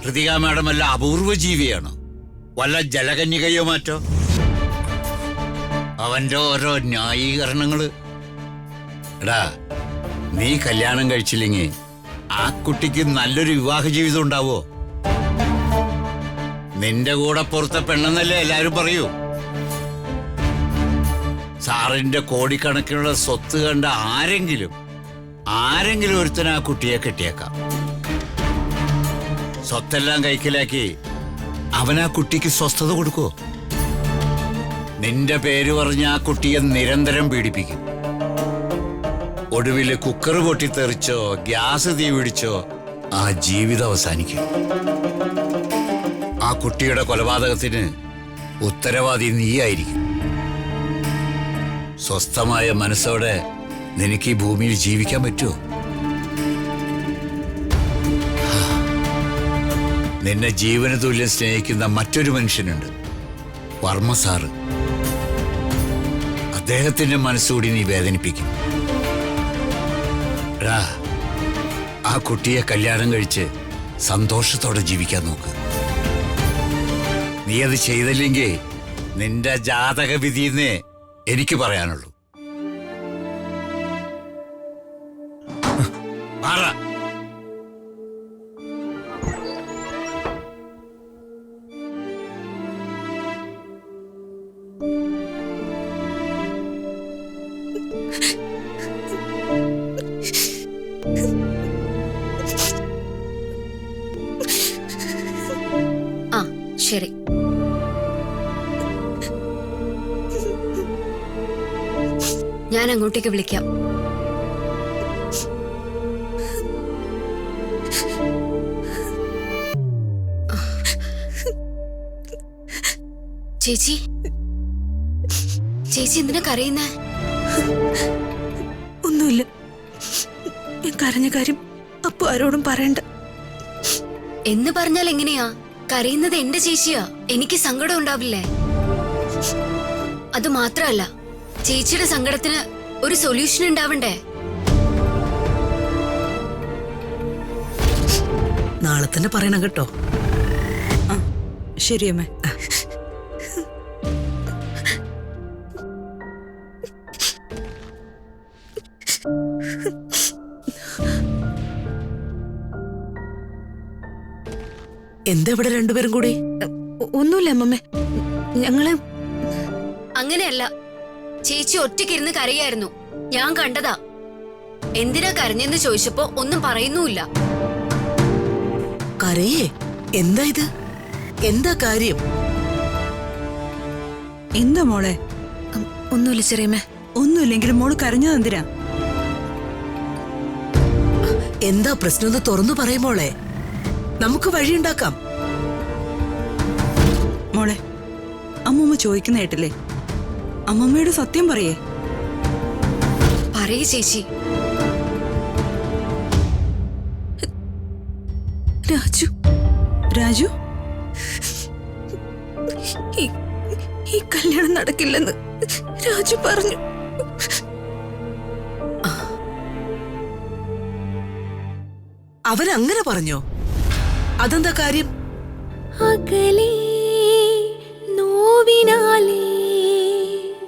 Hrithika madam വല്ല അപൂർവ ജീവിയാണോ? വല്ല ജലകന്യകയോ മാറ്റോ? അവന്റെ ഓരോ ന്യായീകരണങ്ങള്. എടാ, നീ കല്യാണം കഴിച്ചില്ലെങ്കിൽ ആ കുട്ടിക്ക് നല്ലൊരു വിവാഹ ജീവിതം ഉണ്ടാവോ? നിന്റെ കൂടെ പുറത്തെ പെണ്ണെന്നല്ലേ എല്ലാരും പറയൂ. സാറിന്റെ കോടിക്കണക്കിനുള്ള സ്വത്ത് കണ്ട ആരെങ്കിലും ഒരുത്തന് ആ കുട്ടിയെ കെട്ടിയേക്കാം. സ്വത്തെല്ലാം കൈക്കലാക്കി അവൻ ആ കുട്ടിക്ക് സ്വസ്ഥത കൊടുക്കോ? നിന്റെ പേര് പറഞ്ഞ ആ കുട്ടിയെ നിരന്തരം പീഡിപ്പിക്കും. ഒടുവില് കുക്കർ പൊട്ടിത്തെറിച്ചോ ഗ്യാസ് തീ പിടിച്ചോ ആ ജീവിതം അവസാനിക്കും. ആ കുട്ടിയുടെ കൊലപാതകത്തിന് ഉത്തരവാദി നീയായിരിക്കും. സ്വസ്ഥമായ മനസ്സോടെ നിനക്ക് ഈ ഭൂമിയിൽ ജീവിക്കാൻ പറ്റുമോ? നിന്നെ ജീവന തുല്യം സ്നേഹിക്കുന്ന മറ്റൊരു മനുഷ്യനുണ്ട്, വർമ്മ സാറ്. അദ്ദേഹത്തിന്റെ മനസ്സുകൂടി നീ വേദനിപ്പിക്കും. ആ കുട്ടിയെ കല്യാണം കഴിച്ച് സന്തോഷത്തോടെ ജീവിക്കാൻ നോക്ക്. നീ അത് ചെയ്തില്ലെങ്കിൽ നിന്റെ ജാതക വിധിയെന്നേ എനിക്ക് പറയാനുള്ളൂ. ശരി, ഞാൻ അങ്ങോട്ടേക്ക് വിളിക്കാം. ചേച്ചി എന്തിനാ കരയുന്നേ? ഒന്നുമില്ല. ഞാൻ കരഞ്ഞ കാര്യം അപ്പൊ ആരോടും പറയണ്ട. എന്ന് പറഞ്ഞാൽ എങ്ങനെയാ? കരയുന്നത് എന്റെ ചേച്ചിയാ. എനിക്ക് സങ്കടം ഉണ്ടാവില്ലേ? അത് മാത്രല്ല, ചേച്ചിയുടെ സങ്കടത്തിന് ഒരു സൊല്യൂഷൻ ഉണ്ടാവണ്ടേ? നാളെ തന്നെ പറയണം കേട്ടോ. ശരിയമ്മേ. എന്താ ഇവിടെ രണ്ടുപേരും കൂടി? ഒന്നുമില്ല അമ്മമ്മേ, ഞങ്ങള് അങ്ങനെയല്ല. ചേച്ചി ഒറ്റയ്ക്കിരുന്ന് കരയായിരുന്നു, ഞാൻ കണ്ടതാ. എന്തിനാ കരഞ്ഞെന്ന് ചോദിച്ചപ്പോ ഒന്നും പറയുന്നുമില്ല. കരയേ? എന്താ ഇത്? എന്താ കാര്യം? എന്താ മോളെ? ഒന്നുമില്ല ചെറിയമ്മേ. ഒന്നുമില്ലെങ്കിലും മോള് കരഞ്ഞത് എന്തിനാ? എന്താ പ്രശ്നം തുറന്നു പറയും മോളെ, നമുക്ക് വഴിയുണ്ടാക്കാം. മോളെ, അമ്മൂമ്മ ചോദിക്കുന്ന കേട്ടില്ലേ? അമ്മമ്മയോട് സത്യം പറയേ. പറയേ ചേച്ചി. രാജു ഈ കല്യാണം നടക്കില്ലെന്ന് രാജു പറഞ്ഞു. അവനങ്ങനെ പറഞ്ഞോ? അതെന്താ കാര്യം? അകലേ നോവിനാലേ